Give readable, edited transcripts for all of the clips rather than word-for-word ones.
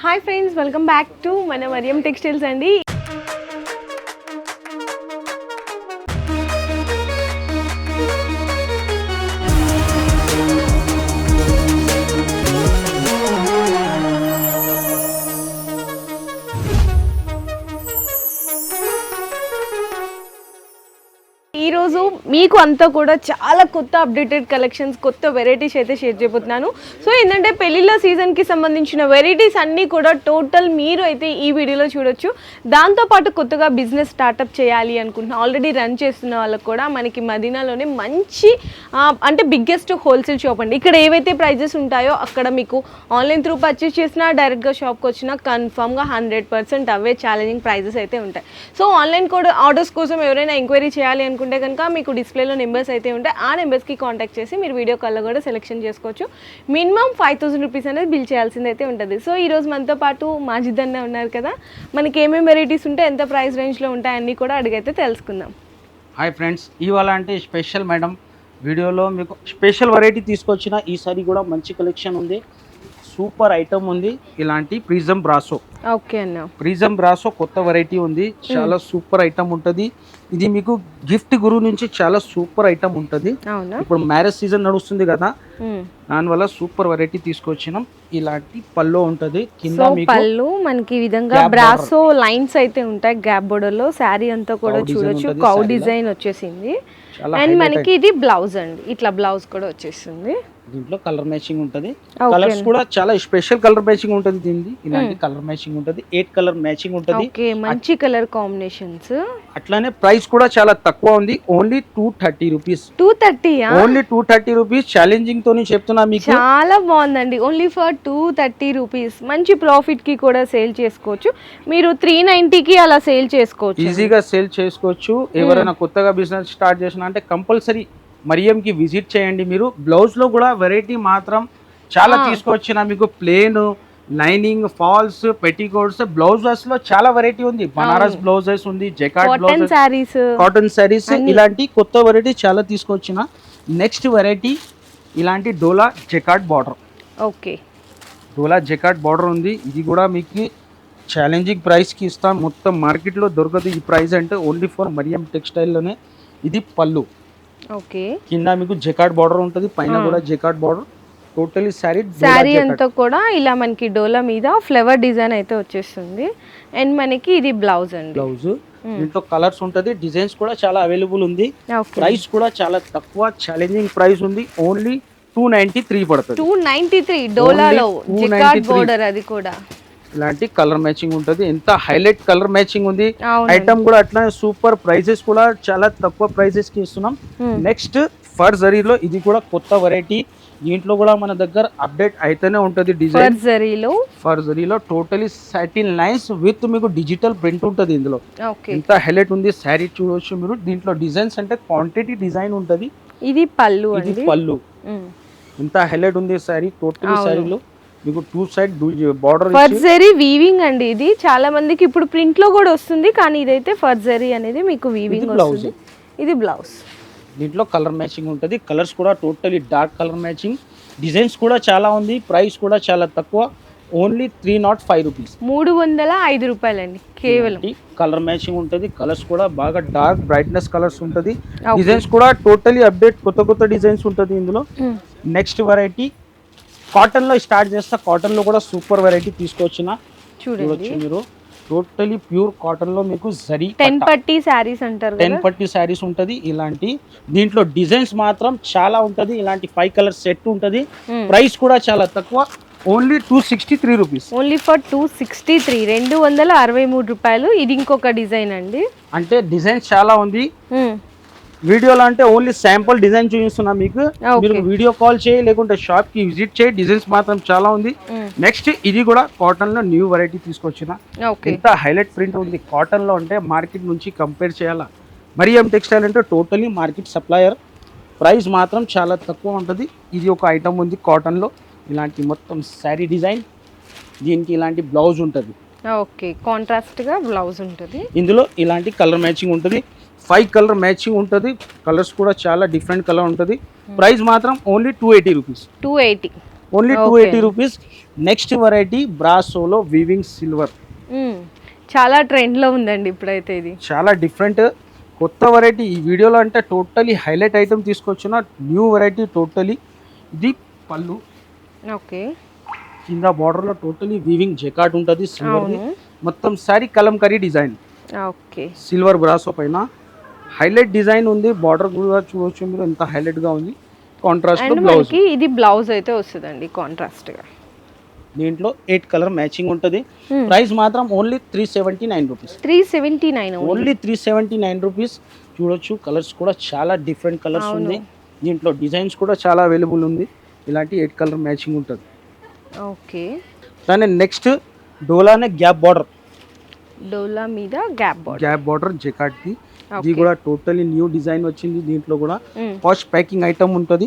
Hi friends, welcome back to మన Mariam textiles అండి. ఈరోజు మీకు అంతా కూడా చాలా కొత్త అప్డేటెడ్ కలెక్షన్స్, కొత్త వెరైటీస్ అయితే షేర్ చేయబోతున్నాను. సో ఏంటంటే పెళ్ళిళ్ళ సీజన్కి సంబంధించిన వెరైటీస్ అన్నీ కూడా టోటల్ మీరు అయితే ఈ వీడియోలో చూడొచ్చు. దాంతోపాటు కొత్తగా బిజినెస్ స్టార్టప్ చేయాలి అనుకుంటున్నా, ఆల్రెడీ రన్ చేస్తున్న వాళ్ళకి కూడా మనకి మదీనాలోనే మంచి అంటే బిగ్గెస్ట్ హోల్సేల్ షాప్ అండి. ఇక్కడ ఏవైతే ప్రైజెస్ ఉంటాయో అక్కడ మీకు ఆన్లైన్ త్రూ పర్చేస్ చేసినా, డైరెక్ట్గా షాప్కి వచ్చినా కన్ఫామ్గా 100% అవే ఛాలెంజింగ్ ప్రైజెస్ అయితే ఉంటాయి. సో ఆన్లైన్ కూడా ఆర్డర్స్ కోసం ఎవరైనా ఎంక్వైరీ చేయాలి అనుకుంటే కనుక మీకు డిస్ప్లేలో నెంబర్స్ అయితే ఉంటాయి. ఆ నెంబర్స్కి కాంటాక్ట్ చేసి మీరు వీడియో కాల్లో కూడా సెలెక్షన్ చేసుకోవచ్చు. మినిమం 5000 రూపీస్ అనేది బిల్ చేయాల్సింది అయితే ఉంటుంది. సో ఈరోజు మనతో పాటు మాజిద్ అన్న ఉన్నారు కదా, మనకి ఏమేమి వెరైటీస్ ఉంటాయి, ఎంత ప్రైస్ రేంజ్లో ఉంటాయి అన్నీ కూడా అడిగైతే తెలుసుకుందాం. హాయ్ ఫ్రెండ్స్, ఇవాళ అంటే స్పెషల్ మేడం వీడియోలో మీకు స్పెషల్ వెరైటీ తీసుకొచ్చిన. ఈసారి కూడా మంచి కలెక్షన్ ఉంది, సూపర్ ఐటమ్ ఉంది. ఇలాంటి ప్రిజం బ్రాసో. ఓకే అన్న, ప్రిజం బ్రాసో కొత్త వెరైటీ ఉంది, చాలా సూపర్ ఐటమ్ ఉంటుంది. ఇది మీకు గిఫ్ట్ గురు నుంచి చాలా సూపర్ ఐటమ్ ఉంటుంది. ఇప్పుడు మ్యారేజ్ సీజన్ నడుస్తుంది కదా, దానివల్ల సూపర్ వెరైటీ తీసుకొచ్చినాం. ఇలాంటి పళ్ళు ఉంటుంది, కింద పళ్ళు మనకి విధంగా బ్రాసో లైన్స్ అయితే ఉంటాయి. గ్యాప్ బోర్డర్ లో శారీ అంతా కూడా చూడొచ్చు, కౌ డిజైన్ వచ్చేసింది. అండ్ మనకి ఇది బ్లౌజ్ అండి, ఇట్లా బ్లౌజ్ కూడా వచ్చేస్తుంది. దీంట్లో కలర్ మ్యాచింగ్ ఉంటుంది, కలర్స్ కూడా చాలా స్పెషల్ కలర్ మ్యాచింగ్ ఉంటుంది. దీనికి ఇలాంటి కలర్ మ్యాచింగ్ ఉంటుంది, 8 కలర్ మ్యాచింగ్ ఉంటుంది. మంచి కలర్ కాంబినేషన్స్. అట్లానే ప్రైస్ కూడా చాలా తక్కువ ఉంది, only 230 rupees. 230 only 230 rupees. Challenging తోని చెప్తున్నా మీకు, చాలా బాగుందండి. Only for 230 rupees. మంచి ప్రాఫిట్ కి కూడా సేల్ చేసుకోవచ్చు. మీరు 390కి అలా సేల్ చేసుకోవచ్చు, ఈజీగా సేల్ చేసుకోవచ్చు. ఎవరైనా కొత్తగా బిజినెస్ స్టార్ట్ చేసినా అంటే కంపల్సరీ మరియంకి విజిట్ చేయండి. మీరు బ్లౌజ్ లో కూడా వెరైటీ మాత్రం చాలా తీసుకొచ్చిన. మీకు plain, lining, falls, petticoats, blouses లో చాలా వెరైటీ ఉంది. బనారస్ బ్లౌజెస్ ఉంది, జకార్డ్ బ్లౌజెస్, కాటన్ సారీస్, ఇలాంటి కొత్త వెరైటీ చాలా తీసుకొచ్చిన. నెక్స్ట్ వెరైటీ ఇలాంటి డోలా జకార్డ్ బార్డర్. ఓకే, డోలా జకార్డ్ బార్డర్ ఉంది. ఇది కూడా మీకు ఛాలెంజింగ్ ప్రైస్ కి ఇస్తాం. మొత్తం మార్కెట్ లో దొరకదు ఈ ప్రైస్, అంటే ఓన్లీ ఫర్ మరియం టెక్స్టైల్ లోనే. ఇది పళ్ళు. ఓకే, కింద మీకు జకార్డ్ బార్డర్ ఉంటుంది, పైన కూడా జకార్డ్ బార్డర్. టోటలీ శారీ అంతా కూడా ఇలా మనకి డోలా మీద ఫ్లవర్ డిజైన్ అయితే వచ్చేస్తుంది. అండ్ మనకి ఇది బ్లౌజ్ అండి. బ్లౌజ్ దీంట్లో కలర్స్ ఉంటుంది, డిజైన్స్ కూడా చాలా అవైలబుల్ ఉంది. ప్రైస్ కూడా చాలా తక్కువ, ఛాలెంజింగ్ ప్రైస్ ఉంది. ఓన్లీ 293 పడుతుంది. 293 డోలాలో జకార్డ్ బోర్డర్, అది కూడా ఇలాంటి కలర్ మ్యాచింగ్ ఉంటుంది. ఎంత హైలైట్ కలర్ మ్యాచింగ్ ఉంది. ఐటమ్ కూడా అట్లా సూపర్. ప్రైజెస్ కూడా చాలా తక్కువ ప్రైజెస్ కి ఇస్తున్నాం. నెక్స్ట్ ఫర్ జరీలో ఇది కూడా కొత్త వెరైటీ. దీంట్లో కూడా మన దగ్గర అప్డేట్ అయితేనే ఉంటుంది. డిజైన్ ఫర్ జరీలో టోటలీ సాటిన్ లైన్స్ విత్ మీకు డిజిటల్ ప్రింట్ ఉంటుంది. ఇందులో ఎంత హైలైట్ ఉంది, శారీ చూడవచ్చు మీరు. దీంట్లో డిజైన్స్ అంటే క్వాంటిటీ డిజైన్ ఉంటుంది. ఇది పళ్ళు, ఇది పళ్ళు. ఎంత హైలైట్ ఉంది శారీ. టోటలీ శారీలో మీకు 2 సైడ్ బార్డర్ ఫర్జరీ వీవింగ్ అండి. ఇది చాలా మందికి ఇప్పుడు ప్రింట్ లో కూడా వస్తుంది, కానీ ఇదైతే ఫర్జరీ అనేది మీకు వీవింగ్ వస్తుంది. ఇది బ్లౌజ్. దీంట్లో కలర్ మ్యాచింగ్ ఉంటుంది. కలర్స్ కూడా totally dark colour matching. Designs కూడా చాలా ఉంది. ప్రైస్ కూడా చాలా తక్కువ, ఓన్లీ 305 రూపీస్. 305 రూపాయలండి కేవలం. కలర్ మ్యాచింగ్ ఉంటుంది. కలర్స్ కూడా బాగా డార్క్ బ్రైట్నెస్ కలర్స్ ఉంటుంది. డిజైన్స్ కూడా టోటలీ అప్డేట్, కొత్త కొత్త డిజైన్స్ ఉంటుంది ఇందులో. నెక్స్ట్ వెరైటీ కాటన్ లో స్టార్ట్ చేస్తా. కాటన్ లో కూడా సూపర్ వెరైటీ తీసుకొచ్చిన. చూడొచ్చు మీరు, టోటలీ ప్యూర్ కాటన్ లో మీకు జరీ 10 పట్టీ సారీస్ అంటారు, 10 పట్టీ సారీస్ ఉంటది. ఇలాంటి దీంట్లో డిజైన్స్ మాత్రం చాలా ఉంటది. ఇలాంటి 5 కలర్ సెట్ ఉంటది. ప్రైస్ కూడా చాలా తక్కువ, ఓన్లీ 263 రూపీస్. ఓన్లీ ఫర్ 263, 263 రూపాయలు. ఇది ఇంకొక డిజైన్ అండి. అంటే డిజైన్స్ చాలా ఉంది. వీడియోలో అంటే ఓన్లీ శాంపుల్ డిజైన్ చూపిస్తున్నా మీకు. మీరు వీడియో కాల్ చేయి, లేకుంటే షాప్ కి విజిట్ చేయి. డిజైన్స్ మాత్రం చాలా ఉంది. నెక్స్ట్ ఇది కూడా కాటన్ లో న్యూ వెరైటీ తీసుకొచ్చిన. ఎంత హైలైట్ ప్రింట్ ఉంది. కాటన్ లో అంటే మార్కెట్ నుంచి కంపేర్ చేయాలా. మరియం టెక్స్టైల్ అంటే టోటలీ మార్కెట్ సప్లయర్. ప్రైస్ మాత్రం చాలా తక్కువ ఉంటుంది. ఇది ఒక ఐటమ్ ఉంది కాటన్ లో. ఇలాంటి మొత్తం శారీ డిజైన్, దీనికి ఇలాంటి బ్లౌజ్ ఉంటుంది. ఓకే, కాంట్రాస్ట్ గా బ్లౌజ్ ఉంటుంది. ఇందులో ఇలాంటి కలర్ మ్యాచింగ్ ఉంటుంది. 5 కలర్ మ్యాచింగ్ ఉంటుంది. కలర్స్ కూడా చాలా డిఫరెంట్ కలర్ ఉంటుంది. ప్రైస్ మాత్రం only 280 rupees. 280 only 280 rupees. Next variety బ్రాసోలో వీవింగ్ సిల్వర్, చాలా ట్రెండ్లో ఉందండి ఇప్పుడైతే. ఇది చాలా డిఫరెంట్ కొత్త వెరైటీ. ఈ వీడియోలో అంటే టోటలీ హైలైట్ ఐటమ్ తీసుకొచ్చిన న్యూ వెరైటీ టోటలీ. ఇది పళ్ళు, ఓకే. కింద బార్డర్ లో టోటలీ వీవింగ్ జెకార్డ్ ఉంటుంది సిల్వర్, మొత్తం sorry kalamkari design, okay. Silver brasso పైన హైలైట్ డిజైన్ ఉంది. బార్డర్ కూడా చూడొచ్చు మీరు ఎంత హైలైట్ గా ఉంది. కాంట్రాస్ట్ లో బ్లౌజ్, ఇది బ్లౌజ్ అయితే వస్తుందండి కాంట్రాస్ట్ గా. దీంట్లో 8 కలర్ మ్యాచింగ్ ఉంటుంది. ప్రైస్ మాత్రం ఓన్లీ 379 రూపీస్. 379 only 379 rupees. చూడొచ్చు కలర్స్ కూడా చాలా డిఫరెంట్ కలర్స్ ఉంది. దీంట్లో డిజైన్స్ కూడా చాలా అవైలబుల్ ఉంది. ఇలాంటి 8 కలర్ మ్యాచింగ్ ఉంటుంది. ఓకే. దాని నెక్స్ట్ డోలానే గ్యాప్ బార్డర్, డోలా మీద గ్యాప్ బార్డర్ జెకార్డ్ ది. ఇది కూడా టోటలీ న్యూ డిజైన్ వచ్చింది. దీంట్లో కూడా ఫస్ట్ ప్యాకింగ్ ఐటమ్ ఉంటుంది.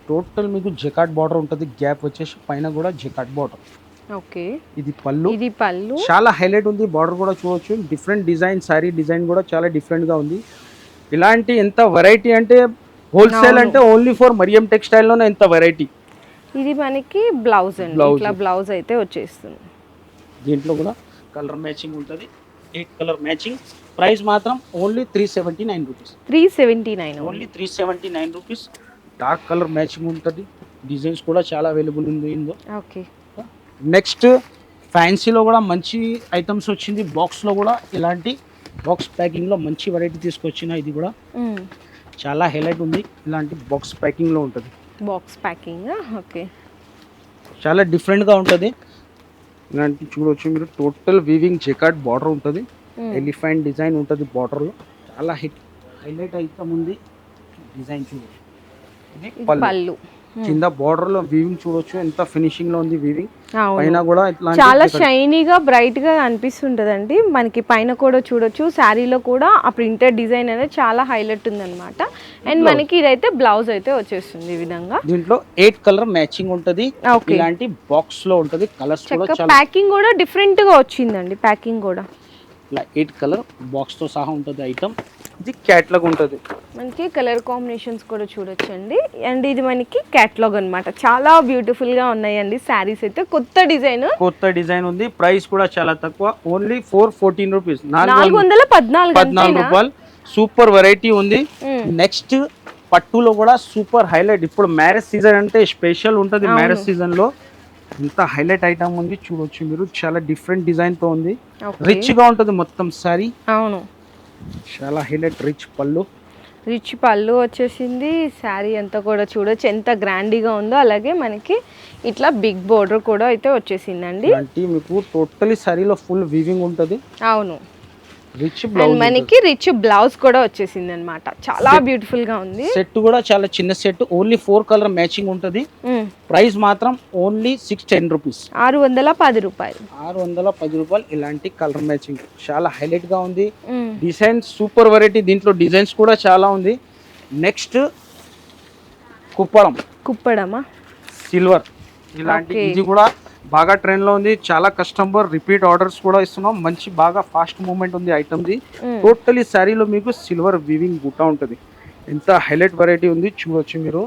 టోటల్ మీకు జెకార్డ్ బార్డర్ ఉంటుంది. గ్యాప్ వచ్చేసి పైన కూడా జెకార్డ్ బార్డర్. ఓకే. ఇది పళ్ళు, ఇది పళ్ళు చాలా హైలైట్ ఉంది. బార్డర్ కూడా చూడొచ్చు. డిఫరెంట్ డిజైన్, సారీ డిజైన్ కూడా చాలా డిఫరెంట్ గా ఉంది. ఇలాంటి ఎంత వెరైటీ అంటే హోల్సేల్ అంటే ఓన్లీ ఫర్ మరియం టెక్స్టైల్ లోనే ఎంత వెరైటీ. ఇది మనకి బ్లౌజ్ అండి, ఇట్లా బ్లౌజ్ అయితే వచ్చేస్తుంది. దీంట్లో కూడా కలర్ మ్యాచింగ్ ఉంటుంది. 8 కలర్ మ్యాచింగ్. ప్రైస్ మాత్రం only 379 rupees. 379 only 379 rupees. Dark colour matching ఉంటుంది. డిజైన్స్ కూడా చాలా అవైలబుల్ ఉంది ఇందులో. ఓకే. నెక్స్ట్ ఫ్యాన్సీలో కూడా మంచి ఐటమ్స్ వచ్చింది. బాక్స్లో కూడా ఇలాంటి బాక్స్ ప్యాకింగ్లో మంచి వెరైటీ తీసుకొచ్చిన. ఇది కూడా చాలా హైలైట్ ఉంది. ఇలాంటి బాక్స్ ప్యాకింగ్లో ఉంటుంది. Box packing, okay. చాలా డిఫరెంట్గా ఉంటుంది. ఇలాంటి చూడవచ్చు మీరు. టోటల్ వీవింగ్ జెకార్డ్ బార్డర్ ఉంటుంది. ఎలిఫెంట్ డిజైన్ ఉంటుంది బార్డర్లో. చాలా హైలైట్ ఐటమ్ ఉంది. డిజైన్ చూడవచ్చు. ఇది పళ్ళు. కింద బార్డర్ లో వీవింగ్ చూడొచ్చు ఎంత ఫినిషింగ్ లో ఉంది. వీవింగ్ పైన కూడా ఇట్లా చాలా షైనీగా బ్రైట్ గా అనిపిస్తుంటదండి. మనకి పైన కూడా చూడొచ్చు. శారీలో కూడా ఆ ప్రింటెడ్ డిజైన్ అనేది చాలా హైలైట్ ఉందన్నమాట. అండ్ మనకి ఇదైతే బ్లౌజ్ అయితే వచ్చేస్తుంది ఈ విధంగా. దీంట్లో 8 కలర్ మ్యాచింగ్ ఉంటది. ఇలాంటి బాక్స్ లో ఉంటది. కలర్స్ కూడా చాలా ప్యాకింగ్ కూడా డిఫరెంట్ గా వచ్చిందండి. ప్యాకింగ్ కూడా ఇలా 8 కలర్ బాక్స్ తో సహా ఉంటది ఐటమ్. ఇది క్యాటలాగ్ ఉంటుంది. మనకి కలర్ కాంబినేషన్స్ కూడా చూడొచ్చండి. అండ్ ఇది మనకి క్యాటలాగ్ అన్నమాట. చాలా బ్యూటిఫుల్ గా ఉన్నాయండి శారీస్ అయితే. కొత్త డిజైన్ ఉంది. ప్రైస్ కూడా చాలా తక్కువ. Only 414 rupees. 414 రూపాయలు. సూపర్ వెరైటీ ఉంది. నెక్స్ట్ పట్టులో కూడా సూపర్ హైలైట్. ఇప్పుడు మ్యారేజ్ సీజన్ అంటే స్పెషల్ ఉంటుంది. మ్యారేజ్ సీజన్ లో ఇంత హైలైట్ ఐటమ్ ఉంది చూడొచ్చు మీరు. చాలా డిఫరెంట్ డిజైన్ తో ఉంది. రిచ్ గా ఉంటుంది మొత్తం సారీ. అవును, చాలా హైలైట్. రిచ్ పళ్ళు వచ్చేసింది. శారీ అంతా కూడా చూడొచ్చు ఎంత గ్రాండీగా ఉందో. అలాగే మనకి ఇట్లా బిగ్ బోర్డర్ కూడా అయితే వచ్చేసిందండి. అంటే మీకు టోటలీ సారీలో ఫుల్ వీవింగ్ ఉంటుంది. అవును. రిచ్ బ్లౌజ్, మనకి రిచ్ బ్లౌజ్ కూడా వచ్చేసింది అన్నమాట. చాలా బ్యూటిఫుల్ గా ఉంది. సెట్ కూడా చాలా చిన్న సెట్. ఓన్లీ 4 కలర్ మ్యాచింగ్ ఉంటుంది. ప్రైస్ మాత్రం ఓన్లీ 610 రూపీస్. 610 రూపాయలు. 610 రూపాయలు. ఇలాంటి కలర్ మ్యాచింగ్ చాలా హైలైట్ గా ఉంది. Design super variety. దీంట్లో డిజైన్స్ కూడా చాలా ఉంది. నెక్స్ట్ కుప్పడమా సిల్వర్. ఇలాంటి ఇది కూడా బాగా ట్రెండ్ లో ఉంది. చాలా కస్టమర్ రిపీట్ ఆర్డర్స్ కూడా ఇస్తున్నాం. మంచి బాగా ఫాస్ట్ మూవ్మెంట్ ఉంది ఐటమ్ ది. టోటలీ శారీలో మీకు సిల్వర్ వీవింగ్ బుట్ట ఉంటుంది. ఎంత హైలైట్ వెరైటీ ఉంది చూడొచ్చు మీరు.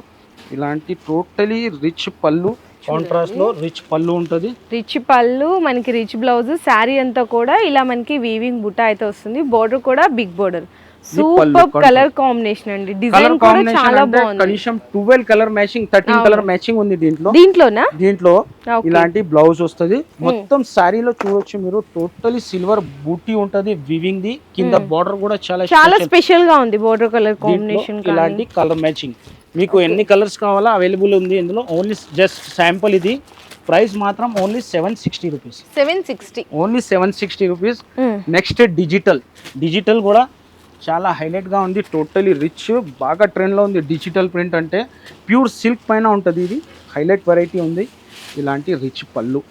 ఇలాంటి టోటలీ రిచ్ పళ్ళు, కాంట్రాస్ట్ లో రిచ్ పళ్ళు ఉంటుంది. రిచ్ పళ్ళు, మనకి రిచ్ బ్లౌజ్. శారీ అంతా కూడా ఇలా మనకి వీవింగ్ బుట్ట అయితే వస్తుంది. బోర్డర్ కూడా big border. Super colour combination అండి. డిజైన్ కూడా చాలా బాగుంది. కనీసం 12 కలర్ మ్యాచింగ్, 13 కలర్ మ్యాచింగ్ ఉంది దీంట్లో. ఇలాంటి బ్లౌజ్ వస్తుంది. మొత్తం సారీలో చూడొచ్చు మీరు. టోటలీ సిల్వర్ బూటీ ఉంటది వీవింగ్ ది. కింద బార్డర్ కూడా చాలా స్పెషల్ గా ఉంది. Border colour combination. ఇలాంటి కలర్ మ్యాచింగ్ మీకు ఎన్ని కలర్స్ కావాలా అవైలబుల్ ఉంది ఇందులో. ఓన్లీ జస్ట్ శాంపుల్ ఇది. ప్రైస్ మాత్రం only 760 rupees. 760. Only 760 rupees. Next digital కూడా చాలా హైలైట్గా ఉంది. టోటలీ రిచ్, బాగా ట్రెండ్లో ఉంది. డిజిటల్ ప్రింట్ అంటే ప్యూర్ సిల్క్ పైన ఉంటుంది. ఇది హైలైట్ వెరైటీ ఉంది. ఇలాంటి రిచ్ పళ్ళు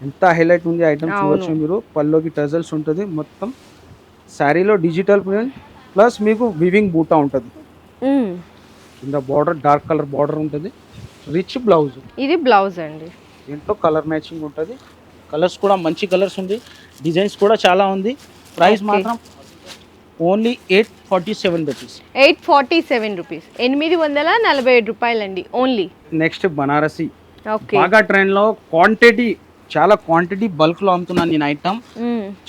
ఎంత హైలైట్ ఉంది ఐటమ్ చూడొచ్చు మీరు. పళ్ళుకి టజల్స్ ఉంటుంది. మొత్తం శారీలో డిజిటల్ ప్రింట్ ప్లస్ మీకు వివింగ్ బూటా ఉంటుంది. కింద బార్డర్ డార్క్ కలర్ బార్డర్ ఉంటుంది. Rich blouse. ఇది బ్లౌజ్ అండి. దీంట్లో కలర్ మ్యాచింగ్ ఉంటుంది. కలర్స్ కూడా మంచి కలర్స్ ఉంది. డిజైన్స్ కూడా చాలా ఉంది. ప్రైస్ మాత్రం ఓన్లీ 847 రూపీస్. 847 రూపీస్, 847 రూపాయలండి ఓన్లీ. నెక్స్ట్ బనారసి ఓకే, బాగా ట్రెండ్ లో క్వాంటిటీ, చాలా క్వాంటిటీ బల్క్ లో అమ్ముతున్నాను నేను ఐటమ్.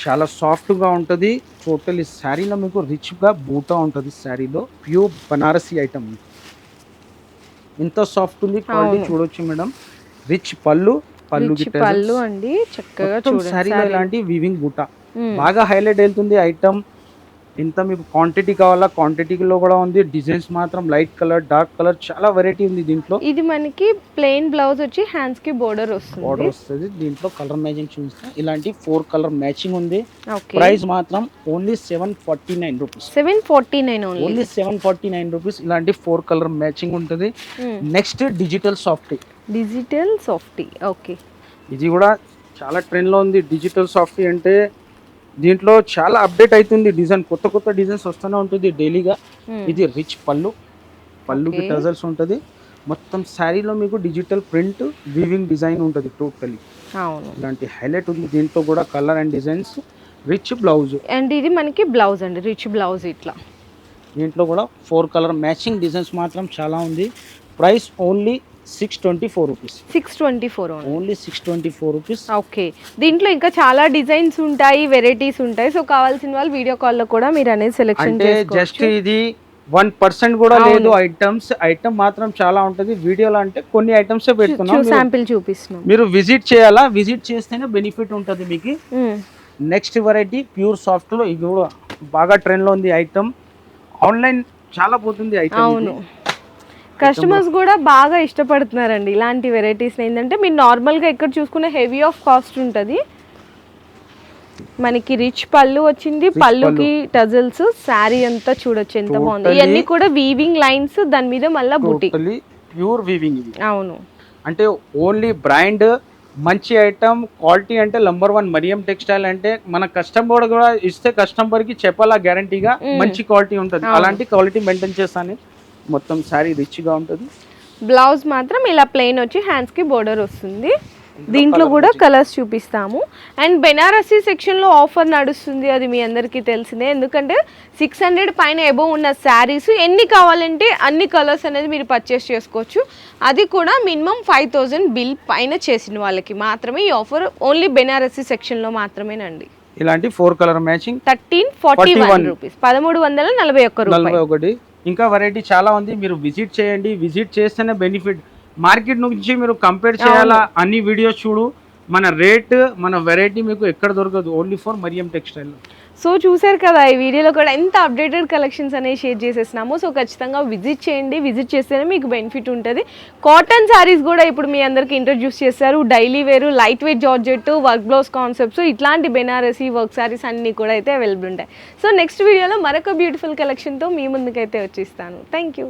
చాలా సాఫ్ట్ గా ఉంటది. టోటల్ శారీలో మీకు రిచ్ గా బూటా ఉంటది. శారీలో ప్యూర్ బనారసి ఐటమ్ ఎంత సాఫ్ట్ ఉంది, క్వాలిటీ చూడొచ్చు మేడం. రిచ్ పళ్ళు పళ్ళు అండి, చక్కగా చూడండి. శారీలో ఇలాంటి వీవింగ్ బూటా బాగా హైలైట్ వెళ్తుంది ఐటమ్. ఇంత మీకు క్వాంటిటీ కావాలా, క్వాంటిటీలో కూడా ఉంది. డిజైన్స్ మాత్రం లైట్ కలర్, డార్క్ కలర్, చాలా వెరైటీ ఉంది దీంట్లో. ఇది మనకి ప్లెయిన్ బ్లౌజ్ వచ్చి హ్యాండ్స్ కి బోర్డర్ వస్తుంది. దీంట్లో కలర్ మ్యాచింగ్ చూస్తే ఇలాంటి 4 కలర్ మ్యాచింగ్ ఉంది. ప్రైస్ మాత్రం ఓన్లీ 749 రూపీస్. 749 only 749 rupees. ఇలాంటి 4 కలర్ మ్యాచింగ్ ఉంటుంది. Next digital softy. ఓకే, ఇది కూడా చాలా ట్రెండ్ లో ఉంది. డిజిటల్ సాఫ్టీ అంటే దీంట్లో చాలా అప్డేట్ అవుతుంది. డిజైన్ కొత్త డిజైన్స్ వస్తూనే ఉంటుంది డైలీగా. ఇది రిచ్ పళ్ళుకి టజల్స్ ఉంటుంది. మొత్తం శారీలో మీకు డిజిటల్ ప్రింట్ వీవింగ్ డిజైన్ ఉంటుంది టోటలీ. ఇలాంటి హైలైట్ ఉంది. దీంట్లో కూడా colour and designs, rich blouse. And ఇది మనకి బ్లౌజ్ అండి, రిచ్ బ్లౌజ్. ఇట్లా దీంట్లో కూడా 4 కలర్ మ్యాచింగ్ డిజైన్స్ మాత్రం చాలా ఉంది. Price only 624 rupees. 624 only 624 rupees. Okay, దీంట్లో ఇంకా చాలా డిజైన్స్ ఉంటాయి, వెరైటీస్ ఉంటాయి. సో కావాల్సిన వాళ్ళు వీడియో కాల్లో కూడా మీరు అనేది సెలెక్షన్ చేసుకోవచ్చు. జస్ట్ ఇది 1% కూడా లేదు ఐటమ్ మాత్రం చాలా ఉంటుంది. వీడియోలో అంటే కొన్ని ఐటమ్స్ పెడుతున్నాం, శాంపిల్ చూపిస్తున్నాం. మీరు విజిట్ చేయాలా, విజిట్ చేస్తేనే బెనిఫిట్ ఉంటుంది మీకు. నెక్స్ట్ వెరైటీ ప్యూర్ సాఫ్ట్ లో ఇది కూడా బాగా ట్రెండ్ లో ఉంది ఐటమ్. ఆన్లైన్ చాలా పోతుంది ఐటమ్. అవును, కస్టమర్స్ కూడా బాగా ఇష్టపడుతున్నారండి ఇలాంటి వెరైటీస్. ఏంటంటే మీరు నార్మల్గా ఇక్కడ చూసుకునే హెవీ ఆఫ్ కాస్ట్ ఉంటుంది. మనకి రిచ్ పళ్ళు వచ్చింది, పళ్ళుకి టజల్స్, శారీ అంతా చూడొచ్చు ఎంత బాగుంది. ఇవన్నీ కూడా వీవింగ్ లైన్స్, దాని మీద మళ్ళీ బూటీ, ప్యూర్ వీవింగ్. అవును, అంటే ఓన్లీ బ్రాండ్ మంచి ఐటమ్, క్వాలిటీ అంటే నంబర్ 1 మరియం టెక్స్టైల్. అంటే మన కస్టమర్ కూడా ఇస్తే కస్టమర్ కి చెప్పాలా గ్యారంటీగా మంచి క్వాలిటీ ఉంటుంది. అలాంటి క్వాలిటీ మెయింటైన్ చేస్తాను. మొత్తం శారీ రిచ్ గా ఉంటుంది. బ్లౌజ్ మాత్రం ఇలా ప్లెయిన్ వచ్చి హ్యాండ్స్ కి బోర్డర్ వస్తుంది. దీంట్లో కూడా కలర్స్ చూపిస్తాము. అండ్ బెనారసీ సెక్షన్లో ఆఫర్ నడుస్తుంది, అది మీ అందరికీ తెలిసిందే. ఎందుకంటే 600 పైన ఎబోవ్ ఉన్న శారీస్ ఎన్ని కావాలంటే అన్ని కలర్స్ అనేది మీరు పర్చేస్ చేసుకోవచ్చు. అది కూడా మినిమం 5000 బిల్ పైన చేసిన వాళ్ళకి మాత్రమే ఈ ఆఫర్. ఓన్లీ బెనారసీ సెక్షన్లో మాత్రమేనండి. ఇలాంటి 4 కలర్ మ్యాచింగ్ 1341 రూపీస్, 1341 రూపాయలు. ఇంకా వెరైటీ చాలా ఉంది. మీరు విజిట్ చేయండి, విజిట్ చేస్తేనే బెనిఫిట్. మార్కెట్ నుంచి మీరు కంపేర్ చేయాలా, అన్ని వీడియోస్ చూడు. మన రేట్, మన వెరైటీ మీకు ఎక్కడ దొరకదు, only for Mariam textile. So చూసారు కదా, ఈ వీడియోలో కూడా ఎంత అప్డేటెడ్ కలెక్షన్స్ అనేవి షేర్ చేసేసినాము. సో ఖచ్చితంగా విజిట్ చేయండి, విజిట్ చేస్తేనే మీకు బెనిఫిట్ ఉంటుంది. కాటన్ శారీస్ కూడా ఇప్పుడు మీ అందరికి ఇంట్రడ్యూస్ చేశారు. డైలీ వేరు, light weight georgette, work blouse concepts, ఇట్లాంటి బెనారసీ వర్క్ శారీస్ అన్నీ కూడా అయితే అవైలబుల్ ఉంటాయి. సో నెక్స్ట్ వీడియోలో మరొక బ్యూటిఫుల్ కలెక్షన్తో మీ ముందుకైతే వచ్చేస్తాను. Thank you.